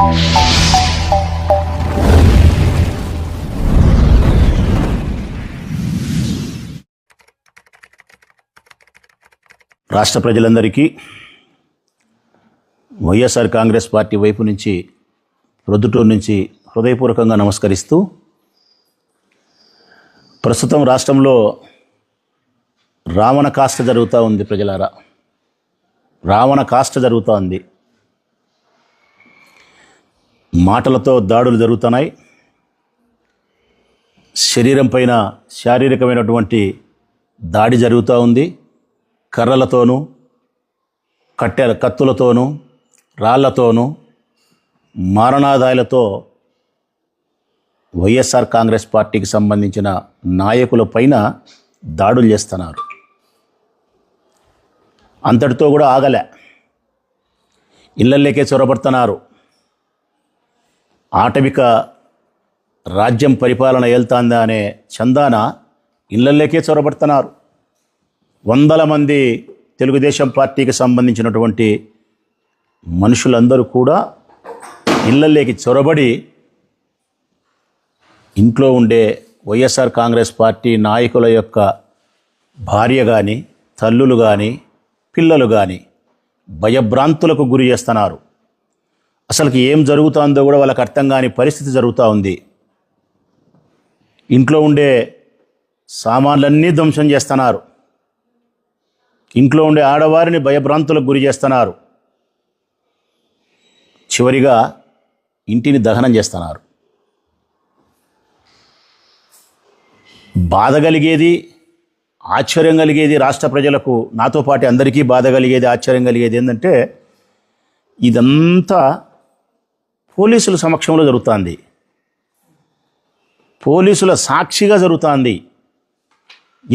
రాష్ట్ర ప్రజలందరికీ వైఎస్ఆర్ కాంగ్రెస్ పార్టీ వైపు నుంచి ప్రొద్దుటూరు నుంచి హృదయపూర్వకంగా నమస్కరిస్తూ, ప్రస్తుతం రాష్ట్రంలో రావణ కాష్ట జరుగుతూ ఉంది. ప్రజలారా, రావణ కాష్ట జరుగుతూ ఉంది. మాటలతో దాడులు జరుగుతున్నాయి. శరీరం పైన శారీరకమైనటువంటి దాడి జరుగుతూ ఉంది. కర్రలతోనూ, కత్తులతోనూ, రాళ్లతోనూ, మారణాదాయాలతో వైఎస్ఆర్ కాంగ్రెస్ పార్టీకి సంబంధించిన నాయకుల పైన దాడులు చేస్తున్నారు. అంతటితో కూడా ఆగలే. ఇళ్లల్లోకే చొరబడుతున్నారు. ఆటవిక రాజ్యం పరిపాలన వెళ్తాందా అనే చందాన ఇళ్లల్లోకే చొరబడుతున్నారు. వందల మంది తెలుగుదేశం పార్టీకి సంబంధించినటువంటి మనుషులందరూ కూడా ఇళ్లల్లోకి చొరబడి ఇంట్లో ఉండే వైఎస్ఆర్ కాంగ్రెస్ పార్టీ నాయకుల యొక్క భార్య కానీ, తల్లులు కానీ, పిల్లలు కానీ భయభ్రాంతులకు గురి చేస్తున్నారు. అసలుకి ఏం జరుగుతుందో కూడా వాళ్ళకి అర్థం కాని పరిస్థితి జరుగుతూ ఉంది. ఇంట్లో ఉండే సామాన్లన్నీ ధ్వంసం చేస్తున్నారు. ఇంట్లో ఉండే ఆడవారిని భయభ్రాంతులకు గురి చేస్తున్నారు. చివరిగా ఇంటిని దహనం చేస్తున్నారు. బాధ కలిగేది, ఆశ్చర్యం కలిగేది రాష్ట్ర ప్రజలకు, నాతో పాటు అందరికీ బాధ కలిగేది, ఆశ్చర్యం కలిగేది ఏంటంటే, ఇదంతా పోలీసుల సమక్షంలో జరుగుతుంది. పోలీసుల సాక్షిగా జరుగుతుంది.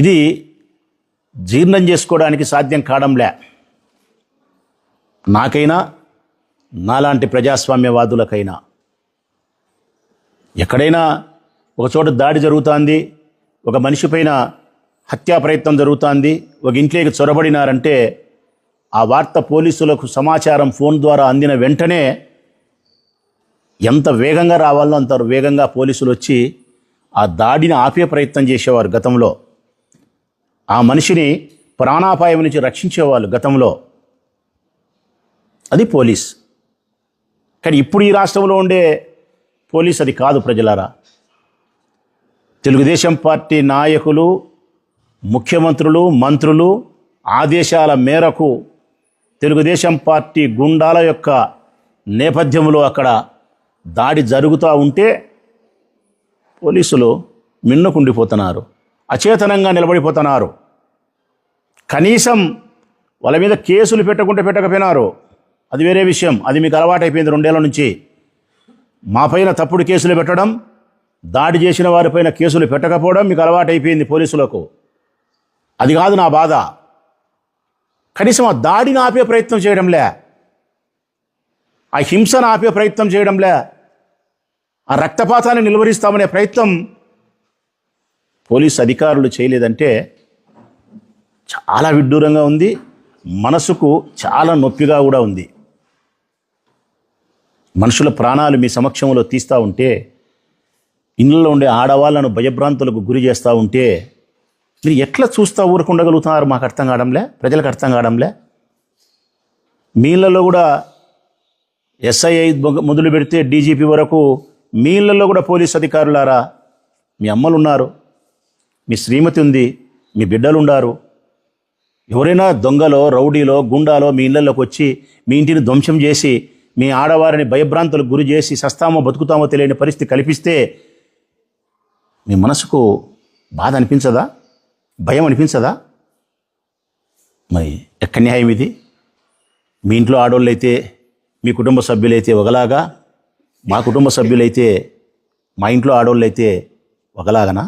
ఇది జీర్ణం చేసుకోవడానికి సాధ్యం కావడంలే. నాకైనా, నాలాంటి ప్రజాస్వామ్యవాదులకైనా. ఎక్కడైనా ఒక చోట దాడి జరుగుతుంది, ఒక మనిషి పైన హత్యా ప్రయత్నం జరుగుతుంది, ఒక ఇంట్లోకి చొరబడినారంటే ఆ వార్త పోలీసులకు సమాచారం ఫోన్ ద్వారా అందిన వెంటనే ఎంత వేగంగా రావాలో అంత వేగంగా పోలీసులు వచ్చి ఆ దాడిని ఆపే ప్రయత్నం చేసేవారు గతంలో. ఆ మనిషిని ప్రాణాపాయం నుంచి రక్షించేవాళ్ళు గతంలో. అది పోలీస్. కానీ ఇప్పుడు ఈ రాష్ట్రంలో ఉండే పోలీస్ అది కాదు. ప్రజలారా, తెలుగుదేశం పార్టీ నాయకులు, ముఖ్యమంత్రులు, మంత్రులు ఆదేశాల మేరకు తెలుగుదేశం పార్టీ గుండాల యొక్క నేపథ్యంలో అక్కడ దాడి జరుగుతూ ఉంటే పోలీసులు మిన్నుకుండిపోతున్నారు, అచేతనంగా నిలబడిపోతున్నారు. కనీసం వాళ్ళ మీద కేసులు పెట్టకపోయినారు, అది వేరే విషయం. అది మీకు అలవాటైపోయింది 2 ఏళ్ల నుంచి. మా పైన తప్పుడు కేసులు పెట్టడం, దాడి చేసిన వారిపైన కేసులు పెట్టకపోవడం మీకు అలవాటైపోయింది పోలీసులకు. అది కాదు నా బాధ. కనీసం ఆ దాడిని ఆపే ప్రయత్నం చేయడంలే, ఆ హింసను ఆపే ప్రయత్నం చేయడంలే, ఆ రక్తపాతాన్ని నిలువరిస్తామనే ప్రయత్నం పోలీసు అధికారులు చేయలేదంటే చాలా విడ్డూరంగా ఉంది. మనసుకు చాలా నొప్పిగా కూడా ఉంది. మనుషుల ప్రాణాలు మీ సమక్షంలో తీస్తూ ఉంటే, ఇళ్ళలో ఉండే ఆడవాళ్లను భయభ్రాంతులకు గురి చేస్తూ ఉంటే మీరు ఎట్లా చూస్తూ ఊరుకుండగలుగుతున్నారు? మాకు అర్థం కావడంలే, ప్రజలకు అర్థం కావడంలే. మీ ఇళ్ళల్లో కూడా ఎస్ఐ మొదలు పెడితే డీజీపీ వరకు మీ ఇళ్ళల్లో కూడా పోలీసు అధికారులారా, మీ అమ్మలు ఉన్నారు, మీ శ్రీమతి ఉంది, మీ బిడ్డలు ఉన్నారు. ఎవరైనా దొంగలో, రౌడీలో, గుండాలో మీ ఇళ్ళల్లోకి వచ్చి మీ ఇంటిని ధ్వంసం చేసి మీ ఆడవారిని భయభ్రాంతులకు గురి చేసి సస్తామో బతుకుతామో తెలియని పరిస్థితి కల్పిస్తే మీ మనసుకు బాధ అనిపించదా? భయం అనిపించదా? మరి ఎక్కడ న్యాయం ఇది? మీ ఇంట్లో ఆడవాళ్ళైతే, మీ కుటుంబ సభ్యులైతే ఒకలాగా, మా కుటుంబ సభ్యులైతే, మా ఇంట్లో ఆడవాళ్ళైతే ఒకలాగనా?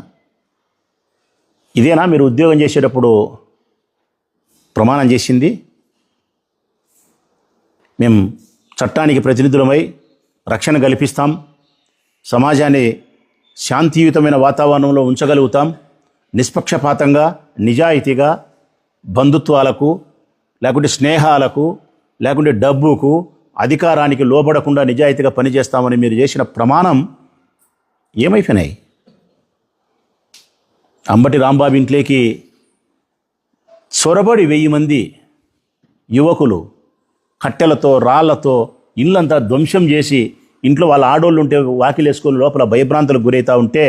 ఇదేనా మీరు ఉద్యోగం చేసేటప్పుడు ప్రమాణం చేసింది? మేము చట్టానికి ప్రతినిధులమై రక్షణ కల్పిస్తాం, సమాజాన్ని శాంతియుతమైన వాతావరణంలో ఉంచగలుగుతాం, నిష్పక్షపాతంగా, నిజాయితీగా, బంధుత్వాలకు, లేకుంటే స్నేహాలకు, లేకుంటే డబ్బుకు, అధికారానికి లోబడకుండా నిజాయితీగా పనిచేస్తామని మీరు చేసిన ప్రమాణం ఏమైపోయినాయి? అంబటి రాంబాబు ఇంట్లోకి చొరబడి 1000 మంది యువకులు కట్టెలతో రాళ్లతో ఇల్లంతా ధ్వంసం చేసి ఇంట్లో వాళ్ళ ఆడోళ్ళు ఉంటే వాకిలేసుకొని లోపల భయభ్రాంతులకు గురవుతూ ఉంటే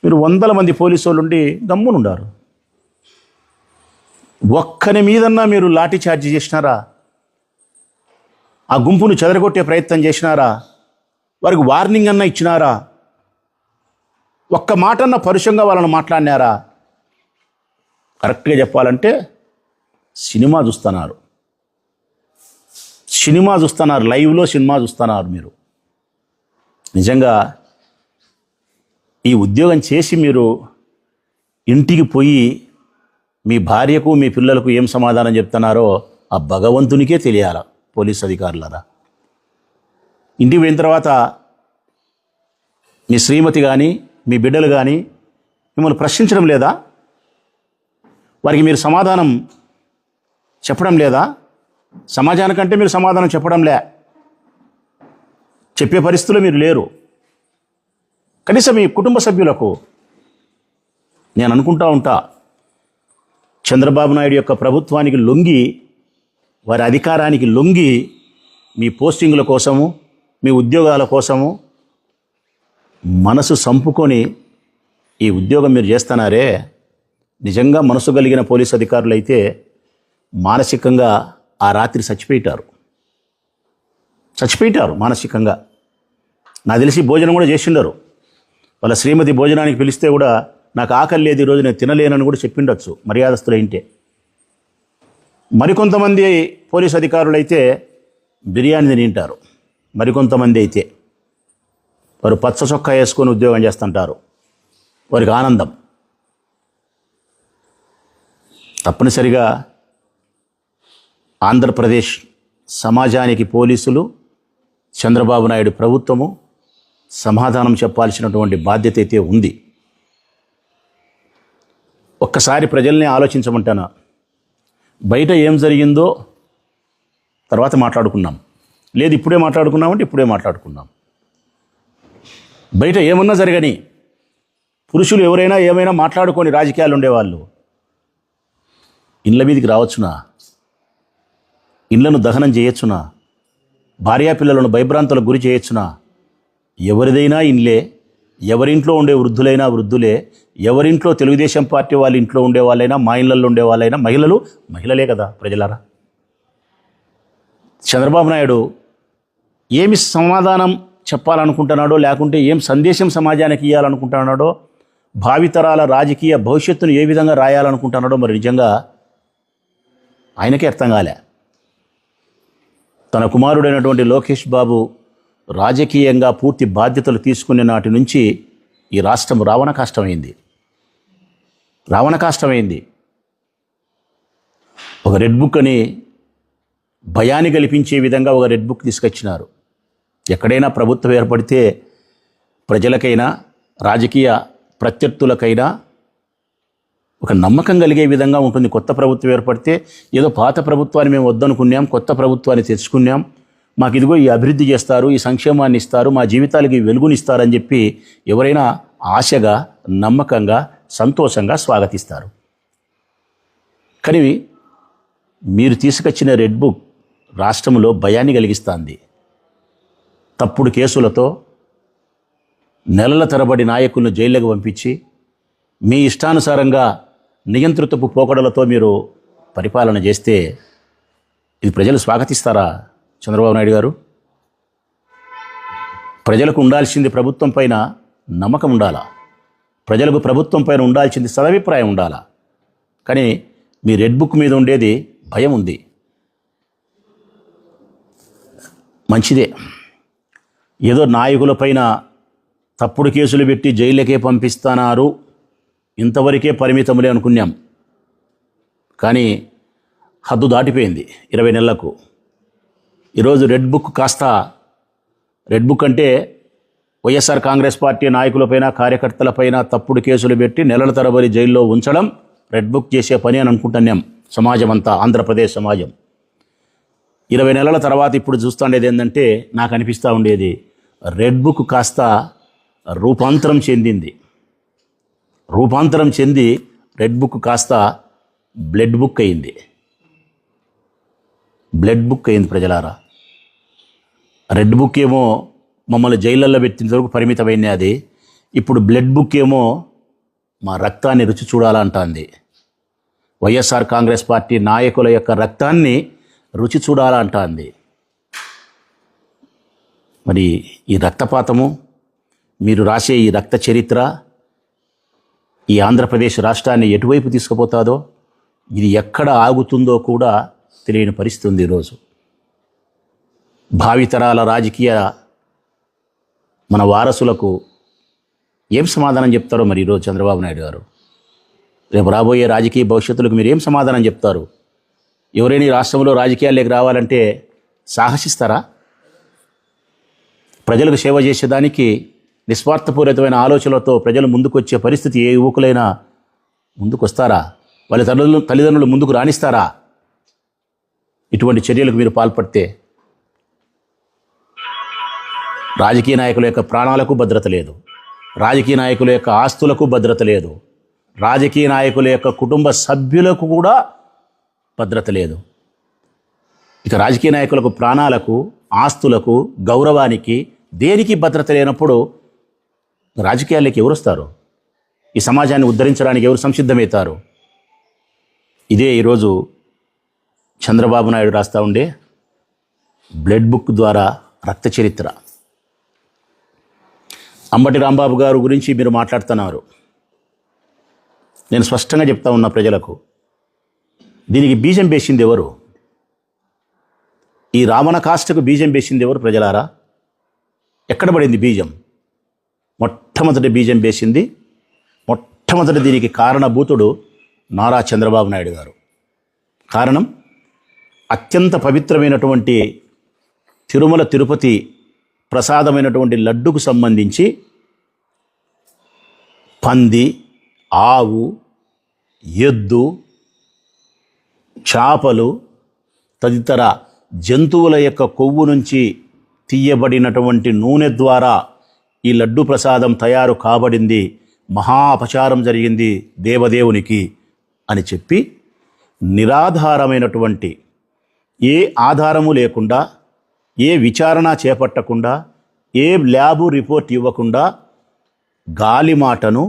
మీరు 100 మంది పోలీసు వాళ్ళు ఉండి గమ్మునుండారు. ఒక్కని మీదన్నా మీరు లాఠీ చార్జ్ చేసినారా? ఆ గుంపును చెదరగొట్టే ప్రయత్నం చేసినారా? వారికి వార్నింగ్ అన్నా ఇచ్చినారా? ఒక్క మాటన్నా పరుషంగా వాళ్ళని మాట్లాడినారా? కరెక్ట్గా చెప్పాలంటే సినిమా చూస్తున్నారు, లైవ్లో సినిమా చూస్తున్నారు. మీరు నిజంగా ఈ ఉద్యోగం చేసి మీరు ఇంటికి పోయి మీ భార్యకు మీ పిల్లలకు ఏం సమాధానం చెప్తున్నారో ఆ భగవంతునికే తెలియాల. పోలీస్ అధికారులరా, ఇంటికి పోయిన తర్వాత మీ శ్రీమతి కానీ మీ బిడ్డలు కానీ మిమ్మల్ని ప్రశ్నించడం లేదా? వారికి మీరు సమాధానం చెప్పడం లేదా? సమాజానికంటే మీరు సమాధానం చెప్పే పరిస్థితుల్లో మీరు లేరు. కనీసం మీ కుటుంబ సభ్యులకు నేను అనుకుంటా ఉంటా, చంద్రబాబు నాయుడు యొక్క ప్రభుత్వానికి లొంగి, వారి అధికారానికి లొంగి మీ పోస్టింగుల కోసము, మీ ఉద్యోగాల కోసము మనసు సంపుకొని ఈ ఉద్యోగం మీరు చేస్తున్నారే, నిజంగా మనసు కలిగిన పోలీసు అధికారులు అయితే మానసికంగా ఆ రాత్రి చచ్చిపోయిటారు మానసికంగా. నాకు తెలిసి భోజనం కూడా చేసిండరు. వాళ్ళ శ్రీమతి భోజనానికి పిలిస్తే కూడా నాకు ఆకలి లేదు, ఈరోజు నేను తినలేనని కూడా చెప్పిండొచ్చు మర్యాదస్తులైంటే. మరికొంతమంది పోలీసు అధికారులు అయితే బిర్యానీ తింటారు, మరికొంతమంది అయితే వారు పచ్చ చొక్కా వేసుకొని ఉద్యోగం చేస్తుంటారు. వారికి ఆనందం. తప్పనిసరిగా ఆంధ్రప్రదేశ్ సమాజానికి పోలీసులు, చంద్రబాబు నాయుడు ప్రభుత్వము సమాధానం చెప్పాల్సినటువంటి బాధ్యత అయితే ఉంది. ఒక్కసారి ప్రజల్ని ఆలోచించమంటాను. బయట ఏం జరిగిందో తర్వాత మాట్లాడుకున్నాం, లేదు ఇప్పుడే మాట్లాడుకున్నామంటే ఇప్పుడే మాట్లాడుకున్నాం. బయట ఏమన్నా జరగని, పురుషులు ఎవరైనా ఏమైనా మాట్లాడుకొని రాజకీయాలు ఉండేవాళ్ళు ఇండ్ల మీదకి రావచ్చునా? ఇండ్లను దహనం చేయొచ్చునా? భార్యాపిల్లలను భయభ్రాంతులకు గురి చేయొచ్చునా? ఎవరిదైనా ఇండ్లే, ఎవరింట్లో ఉండే వృద్ధులైనా వృద్ధులే, ఎవరింట్లో తెలుగుదేశం పార్టీ వాళ్ళ ఇంట్లో ఉండే వాళ్ళైనా, మా ఇళ్ళల్లో ఉండే వాళ్ళైనా మహిళలే కదా ప్రజలారా. చంద్రబాబు నాయుడు ఏమి సమాధానం చెప్పాలనుకుంటున్నాడో, లేకుంటే ఏం సందేశం సమాజానికి ఇవ్వాలనుకుంటున్నాడో, భావితరాల రాజకీయ భవిష్యత్తును ఏ విధంగా రాయాలనుకుంటున్నాడో మరి నిజంగా ఆయనకే అర్థం కాలే. తన కుమారుడైనటువంటి లోకేష్ బాబు రాజకీయంగా పూర్తి బాధ్యతలు తీసుకునే నాటి నుంచి ఈ రాష్ట్రం రావణ కాష్టమైంది. ఒక రెడ్ బుక్ అని భయాన్ని కల్పించే విధంగా ఒక రెడ్ బుక్ తీసుకొచ్చినారు. ఎక్కడైనా ప్రభుత్వం ఏర్పడితే ప్రజలకైనా రాజకీయ ప్రత్యర్థులకైనా ఒక నమ్మకం కలిగే విధంగా ఉంటుంది. కొత్త ప్రభుత్వం ఏర్పడితే ఏదో పాత ప్రభుత్వాన్ని మేము వద్దనుకున్నాం, కొత్త ప్రభుత్వాన్ని తెచ్చుకున్నాం, మాకు ఇదిగో ఈ అభివృద్ధి చేస్తారు, ఈ సంక్షేమాన్ని ఇస్తారు, మా జీవితాలకి వెలుగునిస్తారని చెప్పి ఎవరైనా ఆశగా, నమ్మకంగా, సంతోషంగా స్వాగతిస్తారు. కానీ మీరు తీసుకొచ్చిన రెడ్ బుక్ రాష్ట్రంలో భయాన్ని కలిగిస్తుంది. తప్పుడు కేసులతో నెలల తరబడి నాయకులను జైళ్ళకు పంపించి మీ ఇష్టానుసారంగా నియంత్రితపు పోకడలతో మీరు పరిపాలన చేస్తే ఇది ప్రజలు స్వాగతిస్తారా? చంద్రబాబు నాయుడు గారు, ప్రజలకు ఉండాల్సింది ప్రభుత్వం పైన నమ్మకం ఉండాలా, ప్రజలకు ప్రభుత్వం పైన ఉండాల్సింది సదభిప్రాయం ఉండాలా. కానీ మీ రెడ్ బుక్ మీద ఉండేది భయం ఉంది. మంచిదే, ఏదో నాయకులపైన తప్పుడు కేసులు పెట్టి జైళ్ళకే పంపిస్తున్నారు, ఇంతవరకే పరిమితములే అనుకున్నాం. కానీ హద్దు దాటిపోయింది 20 నెలలకు. ఈరోజు రెడ్ బుక్ కాస్త, రెడ్ బుక్ అంటే వైఎస్ఆర్ కాంగ్రెస్ పార్టీ నాయకులపైన, కార్యకర్తలపైన తప్పుడు కేసులు పెట్టి నెలల తరబడి జైల్లో ఉంచడం రెడ్ బుక్ చేసే పని అని అనుకుంటున్నాం సమాజం అంతా, ఆంధ్రప్రదేశ్ సమాజం. 20 నెలల తర్వాత ఇప్పుడు చూస్తుండేది ఏంటంటే నాకు అనిపిస్తూ ఉండేది రెడ్ బుక్ కాస్త రూపాంతరం చెందింది. రూపాంతరం చెంది రెడ్ బుక్ కాస్త బ్లడ్ బుక్ అయింది. బ్లడ్ బుక్ అయింది ప్రజలారా. రెడ్ బుక్ ఏమో మమ్మల్ని జైళ్ళల్లో పెట్టిన వరకు పరిమితమైంది. అది ఇప్పుడు బ్లడ్ బుక్ ఏమో మా రక్తాన్ని రుచి చూడాలంటుంది. వైఎస్ఆర్ కాంగ్రెస్ పార్టీ నాయకుల యొక్క రక్తాన్ని రుచి చూడాలంటుంది. మరి ఈ రక్తపాతము, మీరు రాసే ఈ రక్త చరిత్ర ఈ ఆంధ్రప్రదేశ్ రాష్ట్రాన్ని ఎటువైపు తీసుకుపోతాదో, ఇది ఎక్కడ ఆగుతుందో కూడా తెలియని పరిస్థితి ఉంది ఈరోజు. భావితరాల రాజకీయ మన వారసులకు ఏం సమాధానం చెప్తారో మరి ఈరోజు చంద్రబాబు నాయుడు గారు. రేపు రాబోయే రాజకీయ భవిష్యత్తులకు మీరు ఏం సమాధానం చెప్తారు? ఎవరైనా ఈ రాష్ట్రంలో రాజకీయాల్లోకి రావాలంటే సాహసిస్తారా? ప్రజలకు సేవ చేసేదానికి నిస్వార్థపూరితమైన ఆలోచనలతో ప్రజలు ముందుకొచ్చే పరిస్థితి ఏ యువకులైనా ముందుకొస్తారా? వాళ్ళ తల్లిదండ్రులు ముందుకు రాణిస్తారా? ఇటువంటి చర్యలకు మీరు పాల్పడితే రాజకీయ నాయకుల యొక్క ప్రాణాలకు భద్రత లేదు, రాజకీయ నాయకుల యొక్క ఆస్తులకు భద్రత లేదు, రాజకీయ నాయకుల యొక్క కుటుంబ సభ్యులకు కూడా భద్రత లేదు. ఇక రాజకీయ నాయకులకు ప్రాణాలకు, ఆస్తులకు, గౌరవానికి దేనికి భద్రత లేనప్పుడు రాజకీయాల్లోకి ఎవరు వస్తారు? ఈ సమాజాన్ని ఉద్ధరించడానికి ఎవరు సంసిద్ధమవుతారు? ఇదే ఈరోజు చంద్రబాబు నాయుడు రాస్తూ ఉండే బ్లడ్ బుక్ ద్వారా రక్త చరిత్ర. అంబటి రాంబాబు గారు గురించి మీరు మాట్లాడుతున్నారు. నేను స్పష్టంగా చెప్తా ఉన్నా ప్రజలకు, దీనికి బీజం వేసింది ఎవరు? ఈ రావణ కాష్టకు బీజం వేసింది ఎవరు ప్రజలారా? ఎక్కడ పడింది బీజం? మొట్టమొదటి బీజం వేసింది, మొట్టమొదటి దీనికి కారణభూతుడు నారా చంద్రబాబు నాయుడు గారు. కారణం, అత్యంత పవిత్రమైనటువంటి తిరుమల తిరుపతి ప్రసాదమైనటువంటి లడ్డుకు సంబంధించి పంది, ఆవు, ఎద్దు, చేపలు తదితర జంతువుల యొక్క కొవ్వు నుంచి తీయబడినటువంటి నూనె ద్వారా ఈ లడ్డు ప్రసాదం తయారు కాబడింది, మహా అపచారం జరిగింది దేవదేవునికి అని చెప్పి నిరాధారమైనటువంటి, ఏ ఆధారము లేకుండా, ఏ విచారణ చేపట్టకుండా, ఏ ల్యాబు రిపోర్ట్ ఇవ్వకుండా గాలి మాటను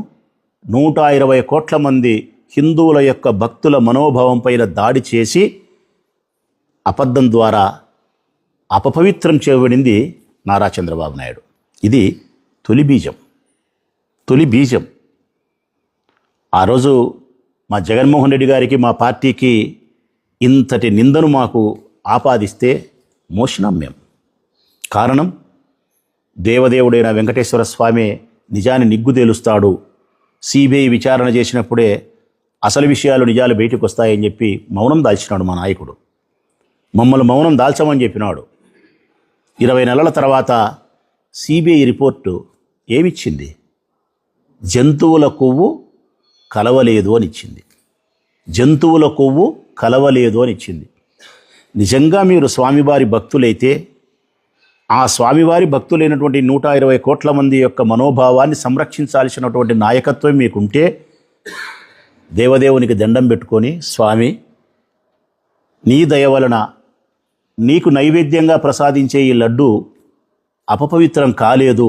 120 కోట్ల మంది హిందువుల యొక్క భక్తుల మనోభావం పైన దాడి చేసి అబద్ధం ద్వారా అపవిత్రం చేయబడింది నారా చంద్రబాబు నాయుడు. ఇది తొలి బీజం, తొలి బీజం. ఆ రోజు మా జగన్మోహన్ రెడ్డి గారికి, మా పార్టీకి ఇంతటి నిందను మాకు ఆపాదిస్తే మోసినాం మేము. కారణం, దేవదేవుడైన వెంకటేశ్వర స్వామి నిజాన్ని నిగ్గు తేలుస్తాడు, సిబిఐ విచారణ చేసినప్పుడే అసలు విషయాలు, నిజాలు బయటకు వస్తాయని చెప్పి మౌనం దాల్చినాడు మా నాయకుడు. మమ్మల్ని మౌనం దాల్చమని చెప్పినాడు. 20 నెలల తర్వాత సిబిఐ రిపోర్టు ఏమిచ్చింది? జంతువుల కొవ్వు కలవలేదు అని ఇచ్చింది. జంతువుల కొవ్వు కలవలేదు అని ఇచ్చింది. నిజంగా మీరు స్వామివారి భక్తులైతే, ఆ స్వామివారి భక్తులైనటువంటి 120 కోట్ల మంది యొక్క మనోభావాన్ని సంరక్షించాల్సినటువంటి నాయకత్వం మీకుంటే, దేవదేవునికి దండం పెట్టుకొని, స్వామి నీ దయ వలన నీకు నైవేద్యంగా ప్రసాదించే ఈ లడ్డు అపవిత్రం కాలేదు,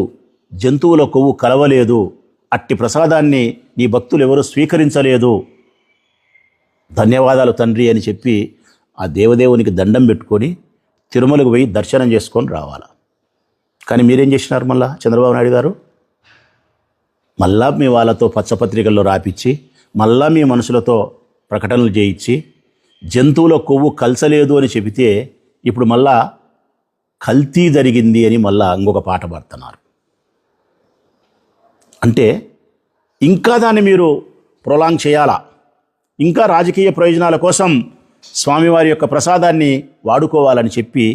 జంతువుల కొవ్వు కలవలేదు, అట్టి ప్రసాదాన్ని నీ భక్తులు ఎవరు స్వీకరించలేదు, ధన్యవాదాలు తండ్రి అని చెప్పి ఆ దేవదేవునికి దండం పెట్టుకొని తిరుమలకు పోయి దర్శనం చేసుకొని రావాలి. కానీ మీరేం చేసినారు? మళ్ళా చంద్రబాబు నాయుడు గారు మళ్ళా మీ వాళ్ళతో పచ్చపత్రికల్లో రాపిచ్చి, మళ్ళా మీ మనుషులతో ప్రకటనలు చేయించి, జంతువుల కొవ్వు కలసలేదు అని చెబితే ఇప్పుడు మళ్ళా కల్తీ జరిగింది అని మళ్ళా ఇంకొక పాట పాడుతున్నారు. అంటే ఇంకా దాన్ని మీరు ప్రొలాంగ్ చేయాలా, ఇంకా రాజకీయ ప్రయోజనాల కోసం స్వామివారి యొక్క ప్రసాదాన్ని వాడుకోవాలని చెప్పి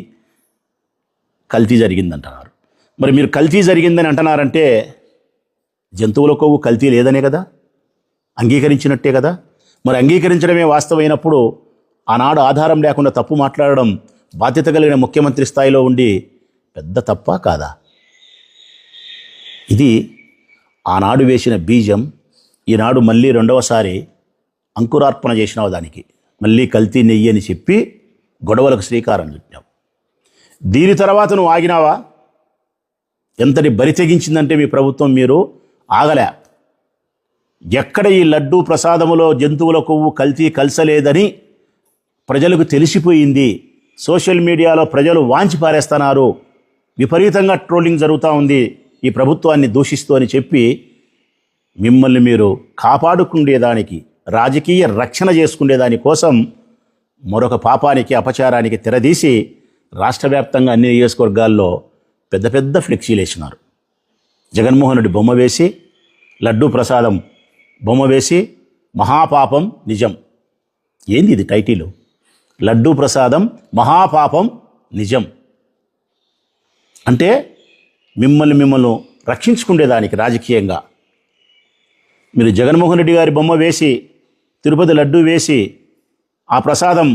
కల్తీ జరిగిందంటున్నారు. మరి మీరు కల్తీ జరిగిందని అంటున్నారంటే జంతువుల కొవ్వు కల్తీ లేదనే కదా, అంగీకరించినట్టే కదా. మరి అంగీకరించడమే వాస్తవమైనప్పుడు ఆనాడు ఆధారం లేకుండా తప్పు మాట్లాడడం బాధ్యత కలిగిన ముఖ్యమంత్రి స్థాయిలో ఉండి పెద్ద తప్ప కాదా? ఇది ఆనాడు వేసిన బీజం ఈనాడు మళ్ళీ రెండవసారి అంకురార్పణ చేసినావు. దానికి మళ్ళీ కల్తీ నెయ్యి అని చెప్పి గొడవలకు శ్రీకారం చుట్టావు. దీని తర్వాత నువ్వు ఆగినావా? ఎంతటి బరి తెగించిందంటే మీ ప్రభుత్వం, మీరు ఆగలే. ఎక్కడ ఈ లడ్డూ ప్రసాదములో జంతువుల కొవ్వు కల్తీ కలసలేదని ప్రజలకు తెలిసిపోయింది. సోషల్ మీడియాలో ప్రజలు వాంచి పారేస్తున్నారు, విపరీతంగా ట్రోలింగ్ జరుగుతూ ఉంది ఈ ప్రభుత్వాన్ని దూషిస్తూ అని చెప్పి మిమ్మల్ని మీరు కాపాడుకునేదానికి, రాజకీయ రక్షణ చేసుకునేదాని కోసం మరొక పాపానికి, అపచారానికి తెరదీసి రాష్ట్ర వ్యాప్తంగా అన్ని నియోజకవర్గాల్లో పెద్ద పెద్ద ఫ్లెక్సీలు వేసినారు. జగన్మోహన్ రెడ్డి బొమ్మ వేసి, లడ్డూ ప్రసాదం బొమ్మ వేసి, మహాపాపం నిజం. ఏంది ఇది టైటిలు? లడ్డూ ప్రసాదం మహాపాపం నిజం అంటే మిమ్మల్ని రక్షించుకునేదానికి రాజకీయంగా మీరు జగన్మోహన్ రెడ్డి గారి బొమ్మ వేసి, తిరుపతి లడ్డూ వేసి, ఆ ప్రసాదం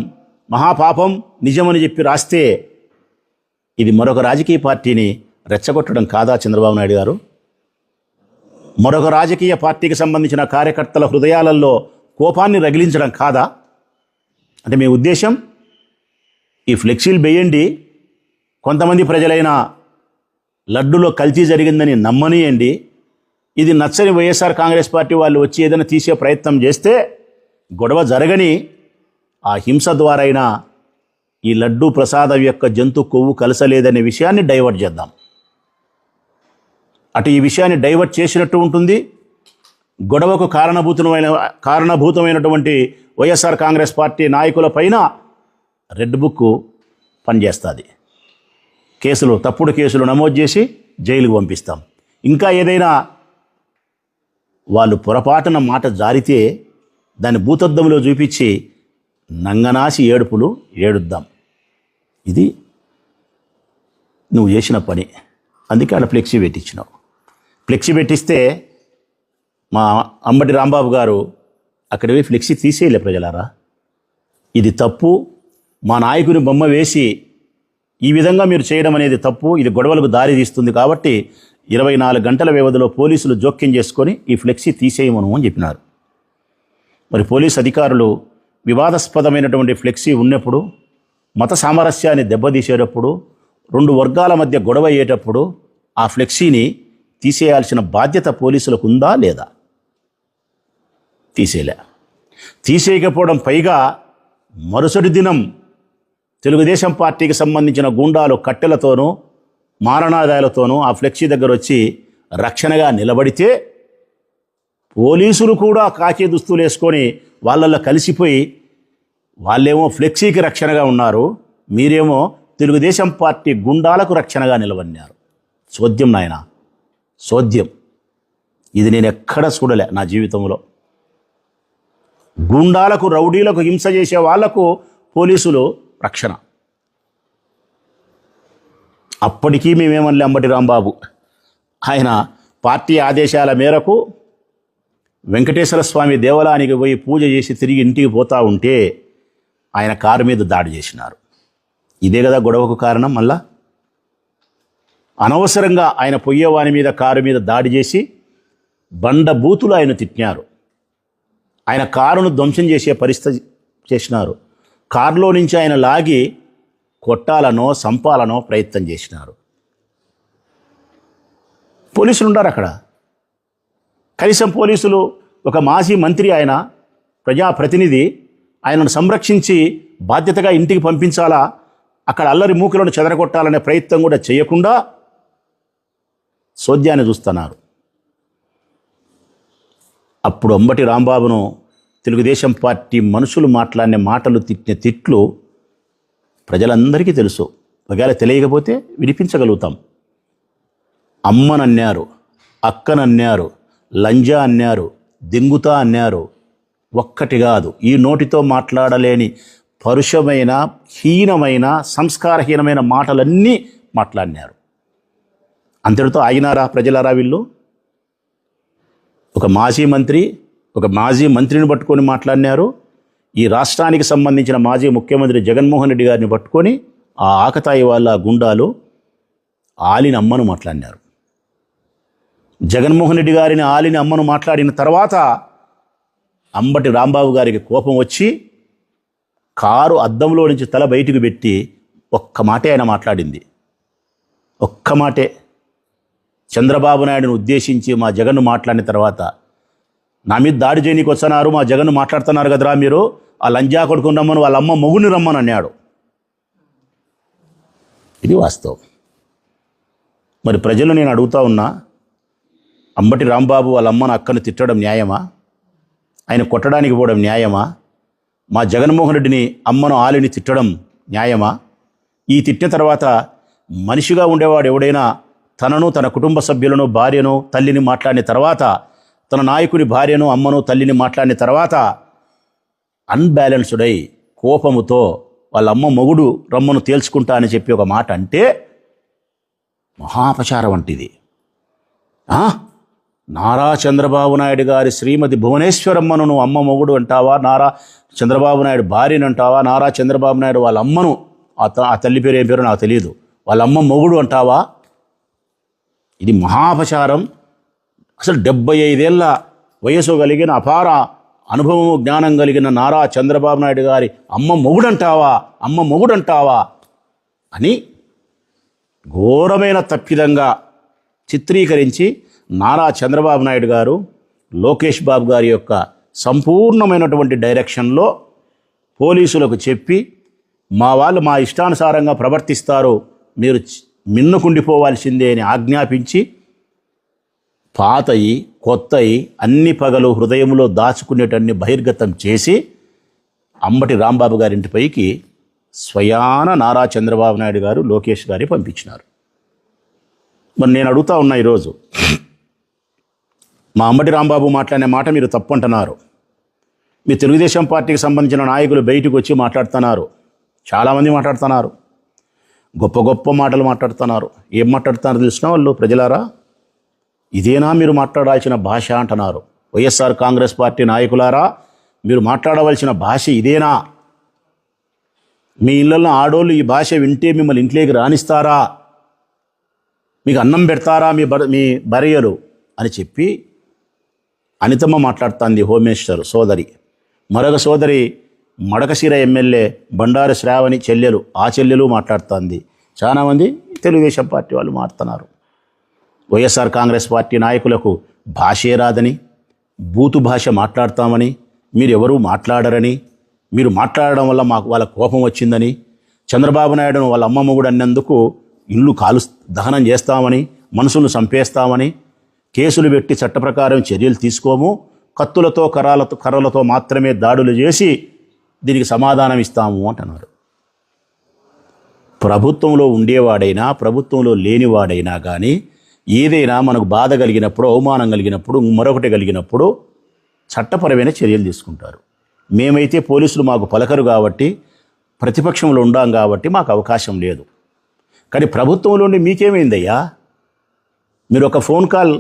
మహాపాపం నిజమని చెప్పి రాస్తే ఇది మరొక రాజకీయ పార్టీని రెచ్చగొట్టడం కాదా చంద్రబాబు నాయుడు గారు? మరొక రాజకీయ పార్టీకి సంబంధించిన కార్యకర్తల హృదయాలలో కోపాన్ని రగిలించడం కాదా? అంటే మీ ఉద్దేశం ఈ ఫ్లెక్సీలు వేయండి, కొంతమంది ప్రజలైన లడ్డులో కల్తీ జరిగిందని నమ్మనియండి, ఇది నచ్చని వైఎస్ఆర్ కాంగ్రెస్ పార్టీ వాళ్ళు వచ్చి ఏదైనా తీసే ప్రయత్నం చేస్తే గొడవ జరగని, ఆ హింస ద్వారా అయినా ఈ లడ్డూ ప్రసాదం యొక్క జంతు కొవ్వు కలసలేదనే విషయాన్ని డైవర్ట్ చేద్దాం. అటు ఈ విషయాన్ని డైవర్ట్ చేసినట్టు ఉంటుంది, గొడవకు కారణభూతమైనటువంటి వైఎస్ఆర్ కాంగ్రెస్ పార్టీ నాయకుల పైన రెడ్ బుక్ పనిచేస్తుంది. కేసులు, తప్పుడు కేసులు నమోదు చేసి జైలుకు పంపిస్తాం. ఇంకా ఏదైనా వాళ్ళు పొరపాటున మాట జారితే దాన్ని భూతద్దంలో చూపించి నంగనాసి ఏడుపులు ఏడుద్దాం. ఇది నువ్వు చేసిన పని. అందుకే ఆడ ఫ్లెక్సీ పెట్టించినావు. ఫ్లెక్సీ పెట్టిస్తే మా అంబటి రాంబాబు గారు అక్కడ పోయి ఫ్లెక్సీ తీసేయలే. ప్రజలారా, ఇది తప్పు, మా నాయకుని బొమ్మ వేసి ఈ విధంగా మీరు చేయడం అనేది తప్పు, ఇది గొడవలకు దారి తీస్తుంది, కాబట్టి 24 గంటల వ్యవధిలో పోలీసులు జోక్యం చేసుకొని ఈ ఫ్లెక్సీ తీసేయమను అని చెప్పినారు. మరి పోలీస్ అధికారులు వివాదాస్పదమైనటువంటి ఫ్లెక్సీ ఉన్నప్పుడు, మత సామరస్యాన్ని దెబ్బతీసేటప్పుడు, 2 వర్గాల మధ్య గొడవ అయ్యేటప్పుడు ఆ ఫ్లెక్సీని తీసేయాల్సిన బాధ్యత పోలీసులకు ఉందా లేదా? తీసేయకపోవడం, పైగా మరుసటి దినం తెలుగుదేశం పార్టీకి సంబంధించిన గూండాలు కట్టెలతోనూ మారణాదాయాలతోనూ ఆ ఫ్లెక్సీ దగ్గర వచ్చి రక్షణగా నిలబడితే పోలీసులు కూడా కాకి దుస్తులు వేసుకొని వాళ్ళల్లో కలిసిపోయి వాళ్ళేమో ఫ్లెక్సీకి రక్షణగా ఉన్నారు, మీరేమో తెలుగుదేశం పార్టీ గుండాలకు రక్షణగా నిలబడినారు. చోద్యం నాయన, చోద్యం. ఇది నేను ఎక్కడ చూడలే నా జీవితంలో. గుండాలకు, రౌడీలకు, హింస చేసే వాళ్లకు పోలీసులు రక్షణ. అప్పటికీ మేమేమనలే అంబటి రాంబాబు. ఆయన పార్టీ ఆదేశాల మేరకు వెంకటేశ్వర స్వామి దేవాలయానికి పోయి పూజ చేసి తిరిగి ఇంటికి పోతూ ఉంటే ఆయన కారు మీద దాడి చేసినారు. ఇదే కదా గొడవకు కారణం. మళ్ళా అనవసరంగా ఆయన పొయ్యేవాని మీద, కారు మీద దాడి చేసి బండబూతులు ఆయన తిట్టినారు. ఆయన కారును ధ్వంసం చేసే పరిస్థితి చేసినారు. కారులో నుంచి ఆయన లాగి కొట్టాలనో సంపాలనో ప్రయత్నం చేసినారు. పోలీసులు ఉన్నారు అక్కడ. కనీసం పోలీసులు, ఒక మాజీ మంత్రి, ఆయన ప్రజాప్రతినిధి, ఆయనను సంరక్షించి బాధ్యతగా ఇంటికి పంపించాలా, అక్కడ అల్లరి మూకలను చెదరగొట్టాలనే ప్రయత్నం కూడా చేయకుండా సోద్యాన్ని చూస్తున్నారు. అప్పుడు అంబటి రాంబాబును తెలుగుదేశం పార్టీ మనుషులు మాట్లాడిన మాటలు, తిట్టిన తిట్లు ప్రజలందరికీ తెలుసు. ఒకవేళ తెలియకపోతే వినిపించగలుగుతాం. అమ్మనన్నారు, అక్కనన్నారు, లంజా అన్నారు, దింగుతా అన్నారు. ఒక్కటి కాదు, ఈ నోటితో మాట్లాడలేని పరుషమైన, హీనమైన, సంస్కారహీనమైన మాటలన్నీ మాట్లాడినారు. అంతటితో ఆగినారా ప్రజలారా? వీళ్ళు ఒక మాజీ మంత్రిని పట్టుకొని మాట్లాడినారు. ఈ రాష్ట్రానికి సంబంధించిన మాజీ ముఖ్యమంత్రి జగన్మోహన్ రెడ్డి గారిని పట్టుకొని ఆ ఆకతాయి వాళ్ళ గుండాలు ఆలిని అమ్మను మాట్లాడినారు. జగన్మోహన్ రెడ్డి గారిని ఆలిని అమ్మను మాట్లాడిన తర్వాత అంబటి రాంబాబు గారికి కోపం వచ్చి కారు అద్దంలో నుంచి తల బయటికి పెట్టి ఒక్క మాటే ఆయన మాట్లాడింది. ఒక్క మాటే చంద్రబాబు నాయుడును ఉద్దేశించి మా జగన్ను మాట్లాడిన తర్వాత, నా మీద దాడి చేయనీకి వస్తున్నారు, మా జగన్ను మాట్లాడుతున్నారు కదరా మీరు, ఆ లంజా కొడుకుని రమ్మను, వాళ్ళ అమ్మ మొగుడిని రమ్మని అన్నాడు. ఇది వాస్తవం. మరి ప్రజలు నేను అడుగుతా ఉన్నా, అంబటి రాంబాబు వాళ్ళ అమ్మను అక్కను తిట్టడం న్యాయమా? ఆయన కొట్టడానికి పోవడం న్యాయమా? మా జగన్మోహన్ రెడ్డిని అమ్మను ఆలిని తిట్టడం న్యాయమా? ఈ తిట్టిన తర్వాత మనిషిగా ఉండేవాడు ఎవడైనా తనను, తన కుటుంబ సభ్యులను, భార్యను, తల్లిని మాట్లాడిన తర్వాత, తన నాయకుని భార్యను, అమ్మను, తల్లిని మాట్లాడిన తర్వాత అన్బ్యాలెన్స్డ్ అయి కోపముతో వాళ్ళ అమ్మ మొగుడు రమ్మను తేల్చుకుంటా అని చెప్పి ఒక మాట అంటే మహాపచారం వంటిది. నారా చంద్రబాబు నాయుడు గారి శ్రీమతి భువనేశ్వరమ్మను నువ్వు అమ్మ మొగుడు అంటావా? నారా చంద్రబాబు నాయుడు భార్యను అంటావా? నారా చంద్రబాబు నాయుడు వాళ్ళ అమ్మను, ఆ తల్లి పేరు ఏం పేరు నాకు తెలియదు, వాళ్ళ అమ్మ మొగుడు అంటావా? ఇది మహాపచారం. అసలు 75 ఏళ్ళ వయసు కలిగిన అపార అనుభవము జ్ఞానం కలిగిన నారా చంద్రబాబు నాయుడు గారి అమ్మ మొగుడంటావా, అమ్మ మొగుడంటావా అని ఘోరమైన తప్పిదంగా చిత్రీకరించి నారా చంద్రబాబు నాయుడు గారు లోకేష్ బాబు గారి యొక్క సంపూర్ణమైనటువంటి డైరెక్షన్లో పోలీసులకు చెప్పి, మా వాళ్ళు మా ఇష్టానుసారంగా ప్రవర్తిస్తారు, మీరు మిన్నుకుండిపోవాల్సిందే అని ఆజ్ఞాపించి, పాతయి కొత్తయి అన్ని పగలు హృదయంలో దాచుకునేటన్ని బహిర్గతం చేసి అంబటి రాంబాబు గారింటిపైకి స్వయాన నారా చంద్రబాబు నాయుడు గారు లోకేష్ గారి పంపించినారు. మరి నేను అడుగుతా ఉన్నా ఈరోజు, మా అంబటి రాంబాబు మాట్లాడిన మాట మీరు తప్పు అంటున్నారు. మీ తెలుగుదేశం పార్టీకి సంబంధించిన నాయకులు బయటకు వచ్చి మాట్లాడుతున్నారు, చాలామంది మాట్లాడుతున్నారు, గొప్ప గొప్ప మాటలు మాట్లాడుతున్నారు. ఏం మాట్లాడుతున్నారు తెలిసిన వాళ్ళు? ప్రజలారా, ఇదేనా మీరు మాట్లాడాల్సిన భాష అంటున్నారు. వైఎస్ఆర్ కాంగ్రెస్ పార్టీ నాయకులారా, మీరు మాట్లాడవలసిన భాష ఇదేనా? మీ ఇళ్ళల్లో ఆడోళ్ళు ఈ భాష వింటే మిమ్మల్ని ఇంట్లోకి రాణిస్తారా? మీకు అన్నం పెడతారా మీ భార్యలు అని చెప్పి అనితమ్మ మాట్లాడుతుంది, హోమ్ మినిస్టర్ సోదరి. మరొక సోదరి మడకశిర ఎమ్మెల్యే బండారు శ్రావణి చెల్లెలు, ఆ చెల్లెలు మాట్లాడుతుంది. చాలామంది తెలుగుదేశం పార్టీ వాళ్ళు మాట్లాడుతున్నారు. వైఎస్ఆర్ కాంగ్రెస్ పార్టీ నాయకులకు భాషే రాదని, బూతు భాష మాట్లాడతామని, మీరెవరూ మాట్లాడరని, మీరు మాట్లాడడం వల్ల మాకు వాళ్ళ కోపం వచ్చిందని, చంద్రబాబు నాయుడును వాళ్ళ అమ్మమ్మ కూడా అన్నందుకు ఇల్లు దహనం చేస్తామని, మనుషులను చంపేస్తామని, కేసులు పెట్టి చట్ట ప్రకారం చర్యలు తీసుకోము, కత్తులతో కర్రలతో మాత్రమే దాడులు చేసి దీనికి సమాధానం ఇస్తాము అంటున్నారు. ప్రభుత్వంలో ఉండేవాడైనా ప్రభుత్వంలో లేనివాడైనా కానీ ఏదైనా మనకు బాధ కలిగినప్పుడు, అవమానం కలిగినప్పుడు, మరొకటి కలిగినప్పుడు చట్టపరమైన చర్యలు తీసుకుంటారు. మేమైతే పోలీసులు మాకు పలకరు కాబట్టి, ప్రతిపక్షంలో ఉండాం కాబట్టి మాకు అవకాశం లేదు. కానీ ప్రభుత్వంలో ఉండి మీకేమైందయ్యా? మీరు ఒక ఫోన్ కాల్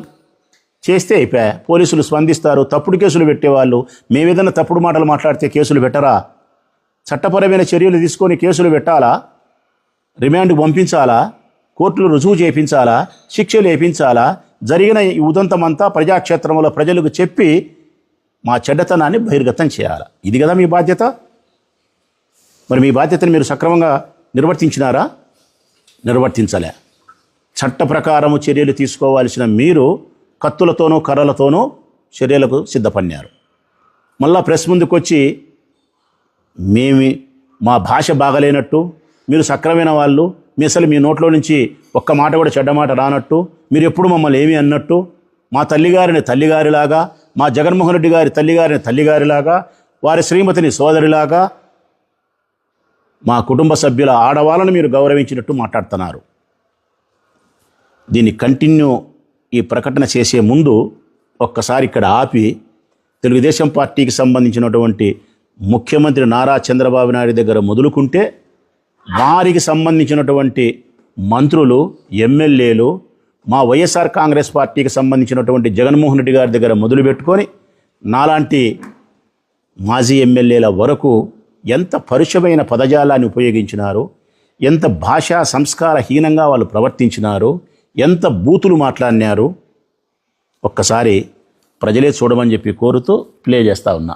చేస్తే అయిపోయా, పోలీసులు స్పందిస్తారు. తప్పుడు కేసులు పెట్టేవాళ్ళు, మేమేదైనా తప్పుడు మాటలు మాట్లాడితే కేసులు పెట్టరా? చట్టపరమైన చర్యలు తీసుకొని కేసులు పెట్టాలా? రిమాండ్కి పంపించాలా? కోర్టులు రుజువు చేయించాలా? శిక్షలు వేయించాలా? జరిగిన ఈ ఉదంతమంతా ప్రజాక్షేత్రంలో ప్రజలకు చెప్పి మా చెడ్డతనాన్ని బహిర్గతం చేయాలా? ఇది కదా మీ బాధ్యత. మరి మీ బాధ్యతను మీరు సక్రమంగా నిర్వర్తించినారా? నిర్వర్తించలే. చట్ట ప్రకారము చర్యలు తీసుకోవాల్సిన మీరు కత్తులతోనూ కర్రలతోనూ చర్యలకు సిద్ధపడినారు. మళ్ళా ప్రెస్ ముందుకు వచ్చి మా భాష బాగలేనట్టు, మీరు సక్రమైన వాళ్ళు, మీ అసలు మీ నోట్లో నుంచి ఒక్క మాట కూడా చెడ్డ మాట రానట్టు, మీరు ఎప్పుడు మమ్మల్ని ఏమీ అన్నట్టు, మా తల్లిగారిని తల్లిగారిలాగా, మా జగన్మోహన్ రెడ్డి గారి తల్లిగారిని తల్లిగారిలాగా, వారి శ్రీమతిని సోదరిలాగా, మా కుటుంబ సభ్యుల ఆడవాళ్ళను మీరు గౌరవించినట్టు మాట్లాడుతున్నారు. దీన్ని కంటిన్యూ ఈ ప్రకటన చేసే ముందు ఒక్కసారి ఇక్కడ ఆపి తెలుగుదేశం పార్టీకి సంబంధించినటువంటి ముఖ్యమంత్రి నారా చంద్రబాబు నాయుడు దగ్గర మొదలుకుంటే వారికి సంబంధించినటువంటి మంత్రులు, ఎమ్మెల్యేలు, మా వైఎస్ఆర్ కాంగ్రెస్ పార్టీకి సంబంధించినటువంటి జగన్మోహన్ రెడ్డి గారి దగ్గర మొదలుపెట్టుకొని నాలాంటి మాజీ ఎమ్మెల్యేల వరకు ఎంత పరుషమైన పదజాలాన్ని ఉపయోగించినారో, ఎంత భాషా సంస్కారహీనంగా వాళ్ళు ప్రవర్తించినారు, ఎంత బూతులు మాట్లాడినారు. ఒక్కసారి ప్రజలే చూడమని చెప్పి కోరుతూ ప్లే చేస్తా ఉన్నా.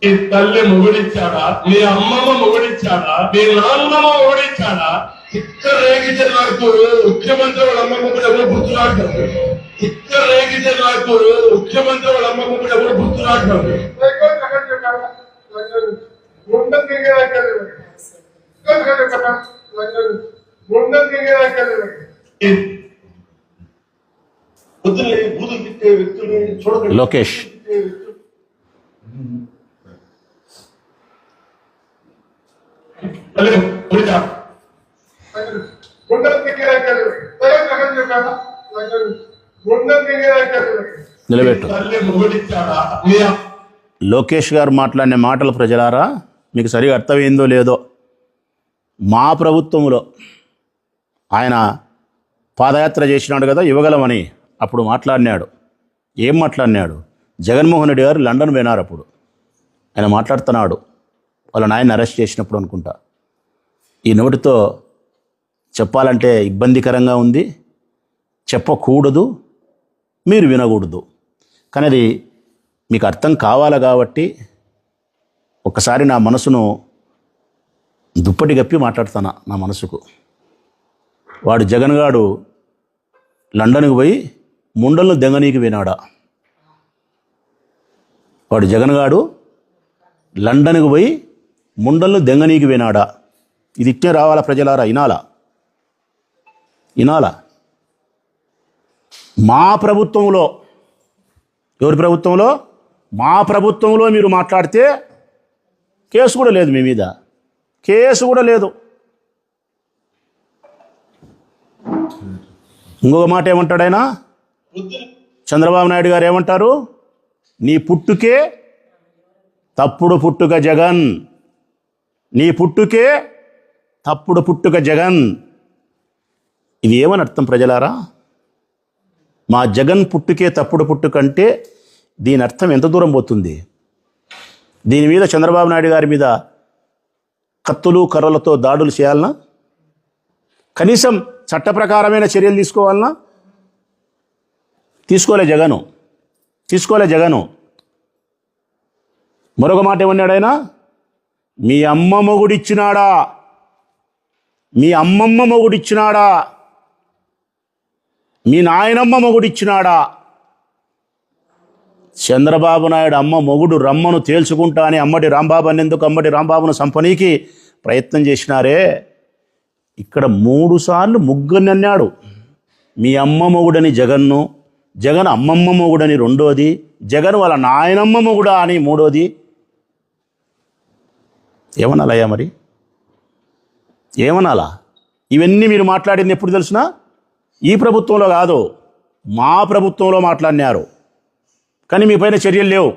నీ తల్లి మొగుడిచ్చాడా, నీ అమ్మమ్మ మొగుడిచ్చాడా, నీ నాన్నమ్మ మొగుడిచ్చాడా? ఇక్కడ రేగితే నాకు ముఖ్యమంత్రి వాళ్ళ అమ్మమ్మ కూడా ఎవరు గుర్తురాడుతుంది. ఇక్కడ రేగితే నాకు ముఖ్యమంత్రి వాళ్ళ అమ్మమ్మ కూడా ఎవరు గుర్తురాడుతుంది. పొద్దున్నే బూతులు తిట్టే వ్యక్తుల్ని చూడదు. లోకేష్ నిలబెట్టు. లోకేష్ గారు మాట్లాడిన మాటలు ప్రజలారా మీకు సరిగా అర్థమైందో లేదో, మా ప్రభుత్వంలో ఆయన పాదయాత్ర చేసినాడు కదా ఇవ్వగలమని, అప్పుడు మాట్లాడినాడు. ఏం మాట్లాడినాడు? జగన్మోహన్ రెడ్డి గారు లండన్ పోయినారు. అప్పుడు ఆయన మాట్లాడుతున్నాడు, వాళ్ళ నాయన్ని అరెస్ట్ చేసినప్పుడు అనుకుంటా. ఈ నోటితో చెప్పాలంటే ఇబ్బందికరంగా ఉంది, చెప్పకూడదు, మీరు వినకూడదు. కానీ అది మీకు అర్థం కావాలి కాబట్టి ఒకసారి నా మనసును దుప్పటి గప్పి మాట్లాడుతాను. నా మనసుకు వాడు జగన్ గాడు లండన్కి పోయి ముండలను దెంగనీకి వినాడా? వాడు జగన్ గాడు లండన్కి పోయి ముండలను దెంగనీకి వినాడా? ఇది ఇట్టే రావాలా ప్రజలారా? ఇనాలా. మా ప్రభుత్వంలో, ఎవరి ప్రభుత్వంలో? మా ప్రభుత్వంలో మీరు మాట్లాడితే కేసు కూడా లేదు, మీ మీద కేసు కూడా లేదు. ఇంకొక మాట ఏమంటాడు ఆయన? చంద్రబాబు నాయుడు గారు ఏమంటారు? నీ పుట్టుకే తప్పుడు పుట్టుక జగన్, నీ పుట్టుకే తప్పుడు పుట్టుక జగన్. ఇది ఏమని అర్థం ప్రజలారా? మా జగన్ పుట్టుకే తప్పుడు పుట్టుక అంటే దీని అర్థం ఎంత దూరం పోతుంది? దీని మీద చంద్రబాబు నాయుడు గారి మీద కత్తులు కర్రలతో దాడులు చేయాలనా? కనీసం చట్ట ప్రకారమైన చర్యలు తీసుకోవాలనా? తీసుకోలే జగను. మరొక మాట ఏమన్నాడు ఆయన? మీ అమ్మ మొగుడిచ్చినాడా, మీ అమ్మమ్మ మొగుడిచ్చినాడా, మీ నాయనమ్మ మొగుడిచ్చినాడా? చంద్రబాబు నాయుడు అమ్మ మొగుడు రమ్మను తేల్చుకుంటా అని అమ్మటి రాంబాబు అనేందుకు అమ్మటి రాంబాబును సంపనీకి ప్రయత్నం చేసినారే. ఇక్కడ 3 సార్లు ముగ్గురిని అన్నాడు. మీ అమ్మ మొగుడని జగన్ను, జగన్ అమ్మమ్మ మొగుడని రెండోది, జగన్ వాళ్ళ నాయనమ్మ మొగుడా అని మూడోది. ఏమనాలయ్యా మరి? ఏమనాలా? ఇవన్నీ మీరు మాట్లాడింది ఎప్పుడు తెలుసునా? ఈ ప్రభుత్వంలో కాదు, మా ప్రభుత్వంలో మాట్లాడినారు. కానీ మీ పైన చర్యలు లేవు.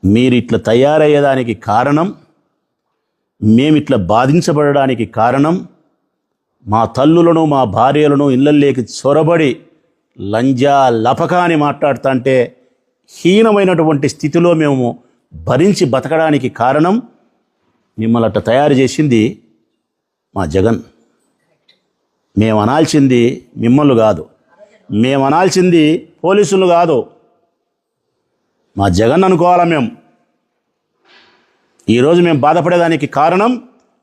మీరు ఇట్లా తయారయ్యేదానికి కారణం, మేమిట్లా బాధించబడడానికి కారణం, మా తల్లులను మా భార్యలను ఇళ్ళల్లోకి చొరబడి లంజా లపక అని మాట్లాడుతా అంటే హీనమైనటువంటి స్థితిలో మేము భరించి బతకడానికి కారణం మిమ్మల్ని అట్లా తయారు చేసింది మా జగన్. మేము అనాల్సింది మిమ్మల్ని కాదు, మేము అనాల్సింది పోలీసులు కాదు, మా జగన్ అనుకోవాలా మేము. ఈరోజు మేము బాధపడేదానికి కారణం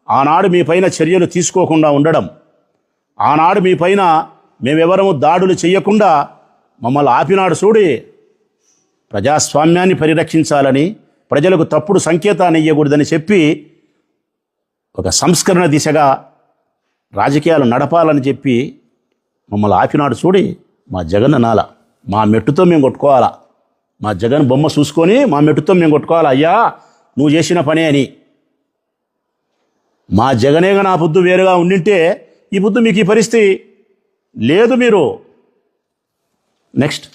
ఆనాడు మీ పైన చర్యలు తీసుకోకుండా ఉండడం, ఆనాడు మీ పైన మేమెవరము దాడులు చేయకుండా మమ్మల్ని ఆపినాడు చూడి. ప్రజాస్వామ్యాన్ని పరిరక్షించాలని, ప్రజలకు తప్పుడు సంకేతాన్ని ఇవ్వకూడదని చెప్పి ఒక సంస్కరణ దిశగా రాజకీయాలు నడపాలని చెప్పి మమ్మల్ని ఆపినాడు చూడి. మా జగన్ అనాల, మా మెట్టుతో మేము కొట్టుకోవాలా. మా జగన్ బొమ్మ చూసుకొని మా మెట్టుతో మేము కొట్టుకోవాలి, అయ్యా నువ్వు చేసిన పనే అని. మా జగనేగా నా బుద్ధు వేరుగా ఉండింటే ఈ బుద్ధు మీకు ఈ పరిస్థితి లేదు. మీరు నెక్స్ట్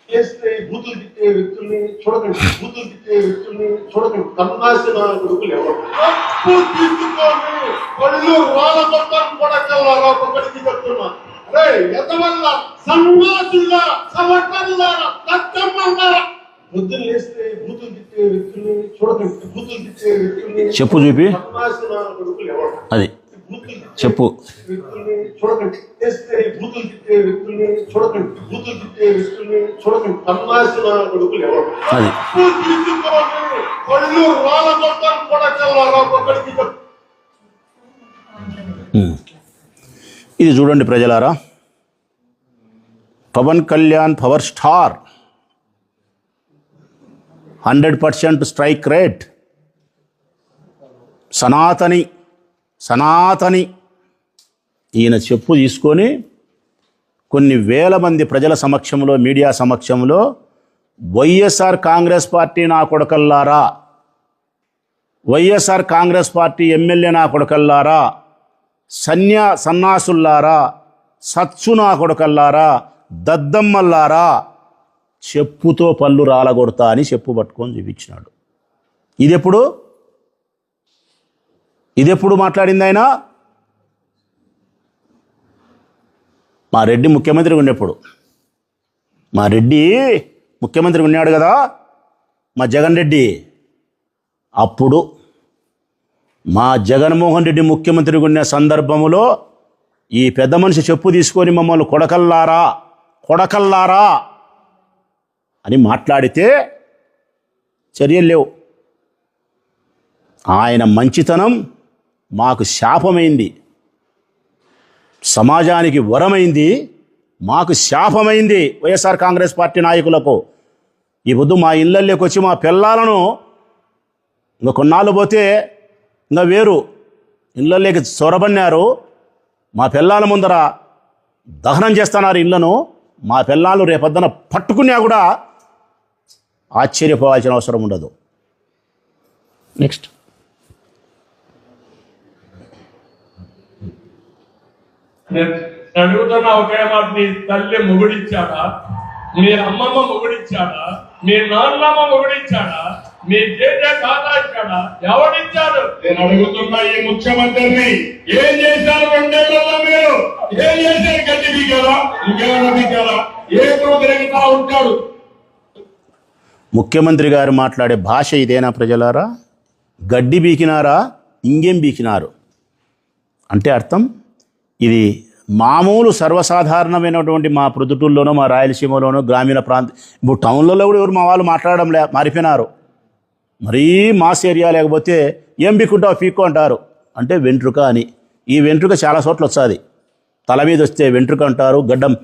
చేస్తే బూతులు తిట్టే వ్యక్తుల్ని చూడకండి, బూతులు తిట్టే వ్యక్తుల్ని చూడకండి. కన్నాసిన కొడుకులు ఎవరు తప్పు తీసుకొని వాళ్ళు వాళ్ళ మొత్తం కూడా చల్లారా ఒకరికి చెప్తున్నా. అరే ఎంతవల్ల సన్నాసుల్లా సమర్థల్లారా తత్తమ్మల్లారా బుద్ధులు వేస్తే బూతులు తిట్టే వ్యక్తుల్ని చూడకండి, బూతులు తిట్టే వ్యక్తుల్ని చెప్పు చూపి కన్నాసిన కొడుకులు ఎవరు అది చెప్పు. వ్యక్తుల్ని చూడకండి, చేస్తే బూతులు తిట్టే వ్యక్తుల్ని చూడకండి, బూతులు తిట్టే వ్యక్తుల్ని చూడకండి. కన్నాసిన కొడుకులు ఎవరు అది తీసుకొని వాళ్ళు వాళ్ళ మొత్తం కూడా చల్లారా ఒకరికి ఇది చూడండి ప్రజలారా, Pawan Kalyan power star, 100% strike rate, సనాతని ఈయన చెప్పు తీసుకొని కొన్ని వేల మంది ప్రజల సమక్షంలో, మీడియా సమక్షంలో వైఎస్ఆర్ కాంగ్రెస్ పార్టీ నా కొడకల్లారా, వైఎస్ఆర్ కాంగ్రెస్ పార్టీ ఎమ్మెల్యే నా కొడకల్లారా, సన్నాసుల్లారా, సచ్చు నా కొడకల్లారా, దద్దమ్మల్లారా, చెప్పుతో పళ్ళు రాలగొడతా అని చెప్పు పట్టుకొని చూపించినాడు. ఇదెప్పుడు మాట్లాడింది ఆయన? మా రెడ్డి ముఖ్యమంత్రిగా ఉన్నప్పుడు, మా రెడ్డి ముఖ్యమంత్రి ఉన్నాడు కదా, మా జగన్ రెడ్డి, అప్పుడు మా జగన్మోహన్ రెడ్డి ముఖ్యమంత్రిగా ఉన్న సందర్భంలో ఈ పెద్ద మనిషి చెప్పు తీసుకొని మమ్మల్ని కొడకల్లారా అని మాట్లాడితే చర్యలు లేవు. ఆయన మంచితనం మాకు శాపమైంది, సమాజానికి వరమైంది, మాకు శాపమైంది. వైఎస్ఆర్ కాంగ్రెస్ పార్టీ నాయకులకు ఈ పొద్దు మా ఇళ్ళల్లోకి వచ్చి మా పిల్లలను ఇంకా కొన్నాళ్ళు పోతే ఇంకా వేరు ఇళ్ళల్లోకి చొరబడినారు, మా పిల్లల ముందర దహనం చేస్తున్నారు ఇళ్లను. మా పిల్లలు రేపొద్దున పట్టుకున్నా కూడా ఆశ్చర్యపోవాల్సిన అవసరం ఉండదు. నెక్స్ట్ అడుగుతున్న ఒకే మాట, నీ తల్లి మొగుడిచ్చాడా, మీ అమ్మమ్మ మొగుడిచ్చాడా, మీ నాన్నమ్మ మొగుడిచ్చాడా, మీ జేజే తాత ఇచ్చాడా, ఎవడిచ్చాడు? నేను అడుగుతున్నా ఈ ముఖ్యమంత్రిని, ఏం చేశారు 2 ఏళ్లలో మీరు? ఏం చేశారు? గడ్డి బీకారా, ఇంకేమైనా బీకారా? ఏదో తిరుగుతా ఉంటాడు. ముఖ్యమంత్రి గారు మాట్లాడే భాష ఇదేనా ప్రజలారా? గడ్డి బీకినారా, ఇంకేం బీకినారు అంటే అర్థం ఇది మామూలు సర్వసాధారణమైనటువంటి మా ప్రొద్దుటూరులోనో, మా రాయలసీమలోనో, గ్రామీణ ఇప్పుడు టౌన్లలో కూడా ఎవరు మా వాళ్ళు మాట్లాడడంలే, మారిపోయినారు. మరీ మాస్ ఏరియా లేకపోతే ఏం బీక్కుంటావు పీక్కో అంటారు, అంటే వెంట్రుక అని. ఈ వెంట్రుక చాలా చోట్ల వస్తుంది. తల మీద వస్తే వెంట్రుక అంటారు, గడ్డం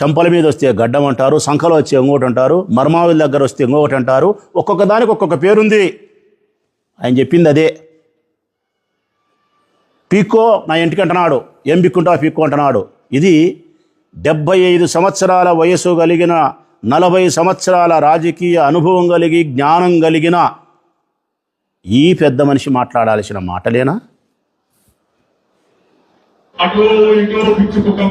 చంపల మీద వస్తే గడ్డం అంటారు, సంఖలో వచ్చే ఇంకోటి అంటారు, మర్మావుల దగ్గర వస్తే ఇంకొకటి అంటారు. ఒక్కొక్క దానికి ఒక్కొక్క పేరుంది. ఆయన చెప్పింది అదే. పీక్కో నా ఇంటికి అంటున్నాడు, ఏం బిక్కుంటావు పీక్కో అంటున్నాడు. ఇది 75 సంవత్సరాల వయసు కలిగిన, 40 సంవత్సరాల రాజకీయ అనుభవం కలిగి, జ్ఞానం కలిగిన ఈ పెద్ద మనిషి మాట్లాడాల్సిన మాటలేనా? అటు ఇటు పిచ్చుకుక్క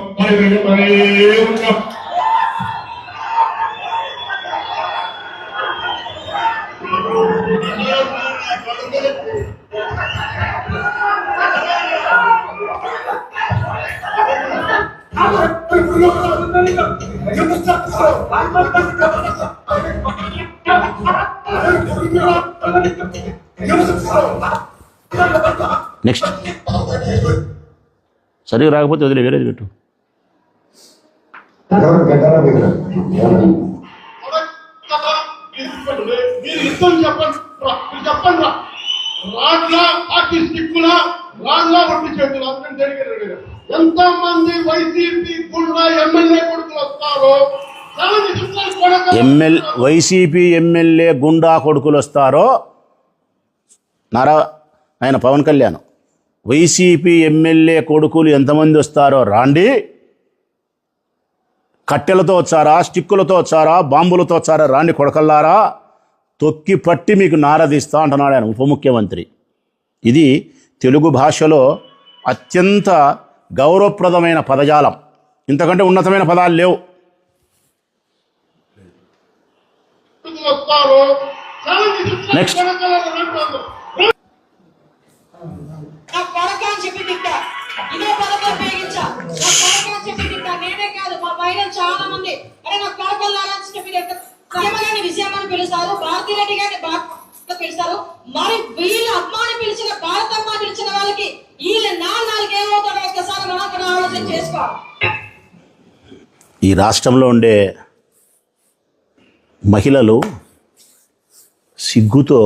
నెక్స్ట్ సరిగా రాకపోతే వదిలే, వేరేది పెట్టు. మీరు యుద్ధం చెప్పండి, చెప్పండి. రాడ్లా పార్టీ స్టిక్కులా రాడ్లా ఒట్టి చేతులు అందరం జరిగారు. ఎంతమంది వైసీపీ గుండా ఎమ్మెల్యే కొడుకులు వస్తారో, వైసీపీ ఎమ్మెల్యే గుండా కొడుకులు వస్తారో, ఆయన పవన్ కళ్యాణ్ వైసీపీ ఎమ్మెల్యే కొడుకులు ఎంతమంది వస్తారో రాండి, కట్టెలతో వచ్చారా, స్టిక్కులతో వచ్చారా, బాంబులతో వచ్చారా, రాండి కొడకల్లారా, తొక్కి పట్టి మీకు నారదీస్తా అంటున్నాడు ఆయన ఉప ముఖ్యమంత్రి. ఇది తెలుగు భాషలో అత్యంత గౌరవప్రదమైన పదజాలం. ఇంతకంటే ఉన్నతమైన పదాలు లేవు. నెక్స్ట్. నా కొడక అని చెప్పి తిట్టా, ఇదే పదవి ఉపయోగించా. నా కొడక అని చెప్పి తిట్టా, నేనే కాదు మా మహిళలు చాలా మంది అరే నా కొడకల్లారని చెప్పి సీఎంగాని విజయమ్మని పిలుస్తారు, భారతీరెడ్డి గారిని భారత పిలుస్తారు. మరి వీళ్ళు అమ్మాని పిలిచిన భారతమ్మ పిలిచిన వాళ్ళకి వీళ్ళు నాలుగు ఏమవుతారో ఒక్కసారి మనం కూడా ఆలోచన చేసుకోవాలి. ఈ రాష్ట్రంలో ఉండే మహిళలు సిగ్గుతో